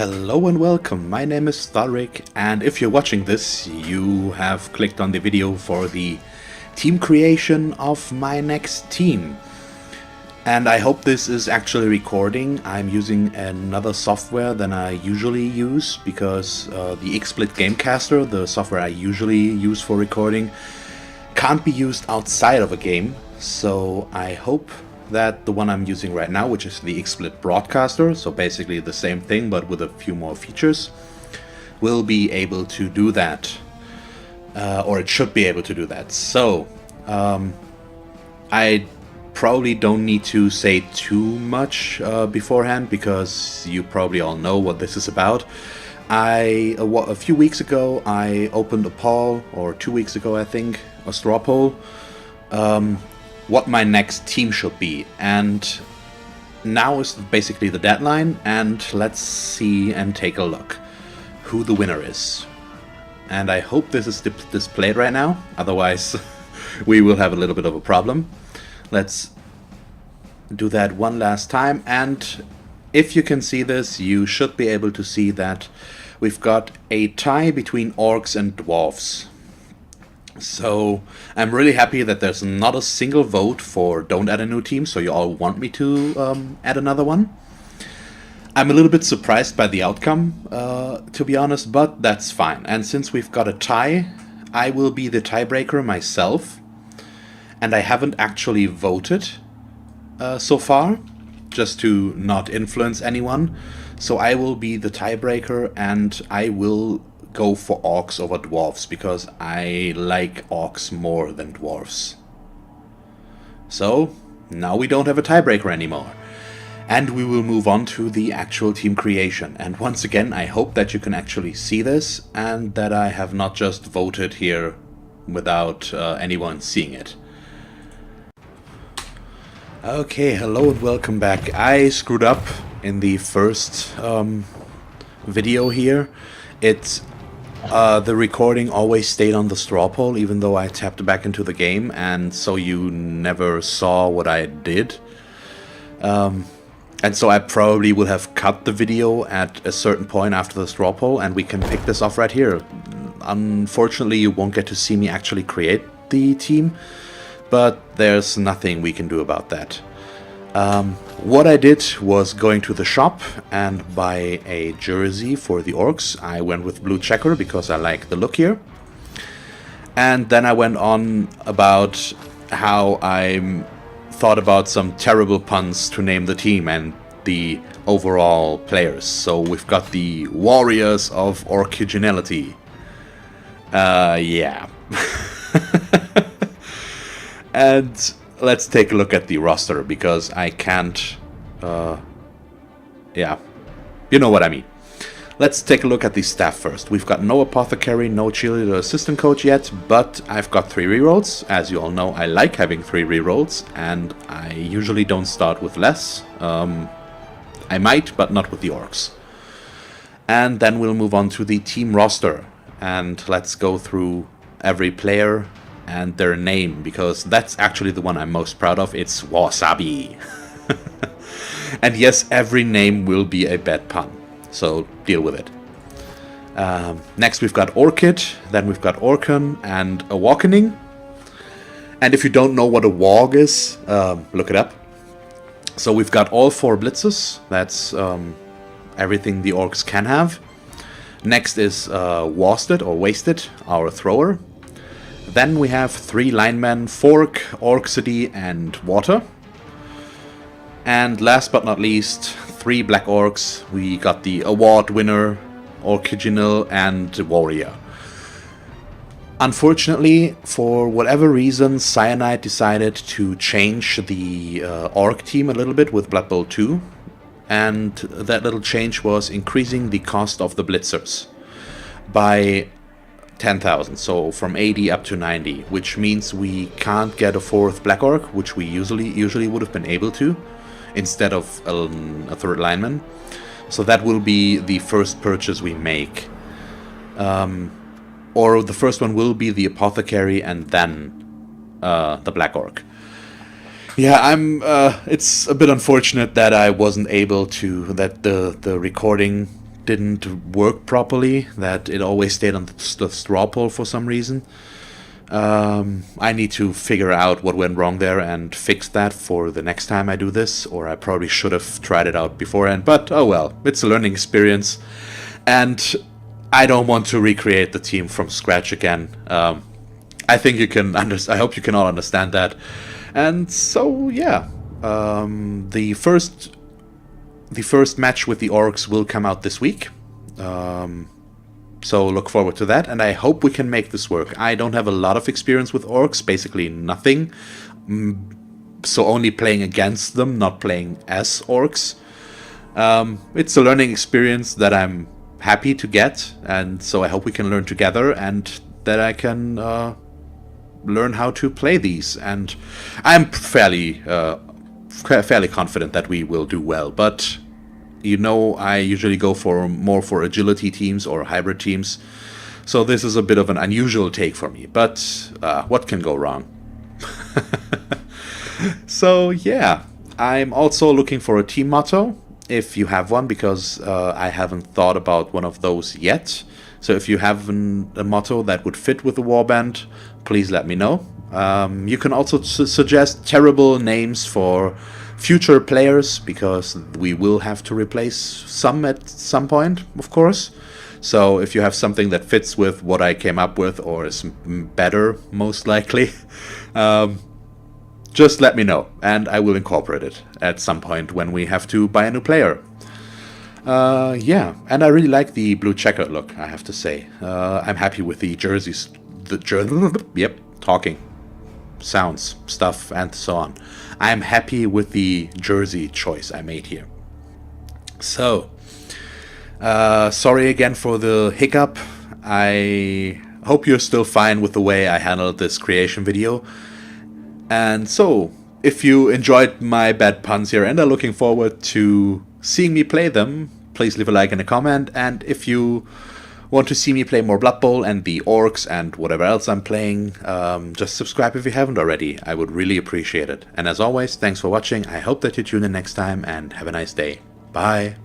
Hello and welcome, my name is Thalric, and if you're watching this, you have clicked on the video for the team creation of my next team. And I hope this is actually recording. I'm using another software than I usually use, because the XSplit Gamecaster, the software I usually use for recording, can't be used outside of a game. So I hope that the one I'm using right now, which is the XSplit Broadcaster, so basically the same thing but with a few more features, will be able to do that, or it should be able to do that. So I probably don't need to say too much beforehand, because you probably all know what this is about. A few weeks ago I opened a poll, or 2 weeks ago I think, a straw poll, what my next team should be, and now is basically the deadline, and let's see and take a look who the winner is. And I hope this is displayed right now, otherwise we will have a little bit of a problem. Let's do that one last time, and if you can see this, you should be able to see that we've got a tie between orcs and dwarves. So I'm really happy that there's not a single vote for don't add a new team, so you all want me to add another one. I'm a little bit surprised by the outcome, to be honest, but that's fine. And since we've got a tie, I will be the tiebreaker myself. And I haven't actually voted so far, just to not influence anyone. So I will be the tiebreaker, and I will go for orcs over dwarves, because I like orcs more than dwarves. So now we don't have a tiebreaker anymore, and we will move on to the actual team creation. And once again, I hope that you can actually see this, and that I have not just voted here without anyone seeing it. Okay, hello and welcome back. I screwed up in the first video here. The recording always stayed on the straw poll, even though I tapped back into the game, and so you never saw what I did. And so I probably will have cut the video at a certain point after the straw poll, and we can pick this off right here. Unfortunately, you won't get to see me actually create the team, but there's nothing we can do about that. What I did was going to the shop and buy a jersey for the orcs. I went with blue checker because I like the look here. And then I went on about how I thought about some terrible puns to name the team and the overall players. So we've got the Warriors of Orciginality. Yeah. And let's take a look at the roster, because I can't... yeah, you know what I mean. Let's take a look at the staff first. We've got no apothecary, no cheerleader assistant coach yet, but I've got 3 rerolls. As you all know, I like having 3 rerolls, and I usually don't start with less. I might, but not with the orcs. And then we'll move on to the team roster, and let's go through every player and their name, because that's actually the one I'm most proud of. It's Wasabi. And yes, every name will be a bad pun, so deal with it. Next we've got Orchid, then we've got Orcan and Awakening. And if you don't know what a Warg is, look it up. So we've got all 4 blitzers. That's everything the orcs can have. Next is Wasted, our thrower. Then we have 3 linemen, Fork, Orcsidy, and Water. And last but not least, 3 black orcs. We got the award winner, Orciginal, and Warrior. Unfortunately, for whatever reason, Cyanide decided to change the orc team a little bit with Blood Bowl 2. And that little change was increasing the cost of the blitzers by 10,000, so from 80 up to 90, which means we can't get a 4th Black Orc, which we usually would have been able to, instead of a 3rd lineman. So that will be the first purchase we make. Or the first one will be the Apothecary and then the Black Orc. Yeah, it's a bit unfortunate that I wasn't able to, that the recording didn't work properly, that it always stayed on the straw poll for some reason. I need to figure out what went wrong there and fix that for the next time I do this, or I probably should have tried it out beforehand, but oh well, it's a learning experience, and I don't want to recreate the team from scratch again. I think you can I hope you can all understand that. And so yeah, the first match with the Orcs will come out this week. So look forward to that, and I hope we can make this work. I don't have a lot of experience with Orcs, basically nothing. So only playing against them, not playing as Orcs. It's a learning experience that I'm happy to get, and so I hope we can learn together, and that I can learn how to play these. And I'm fairly confident that we will do well, but you know, I usually go more for agility teams or hybrid teams, so this is a bit of an unusual take for me, but what can go wrong? So yeah, I'm also looking for a team motto, if you have one, because I haven't thought about one of those yet. So if you have a motto that would fit with the warband, please let me know. You can also suggest terrible names for future players, because we will have to replace some at some point, of course. So if you have something that fits with what I came up with, or is better, most likely, just let me know, and I will incorporate it at some point when we have to buy a new player. Yeah, and I really like the blue checkered look, I have to say. I'm happy with the jerseys. Yep, talking. Sounds, stuff, and so on. I'm happy with the jersey choice I made here. So, sorry again for the hiccup. I hope you're still fine with the way I handled this creation video. And so, if you enjoyed my bad puns here and are looking forward to seeing me play them, please leave a like and a comment. And if you want to see me play more Blood Bowl and the Orcs and whatever else I'm playing, just subscribe if you haven't already. I would really appreciate it. And as always, thanks for watching. I hope that you tune in next time, and have a nice day. Bye.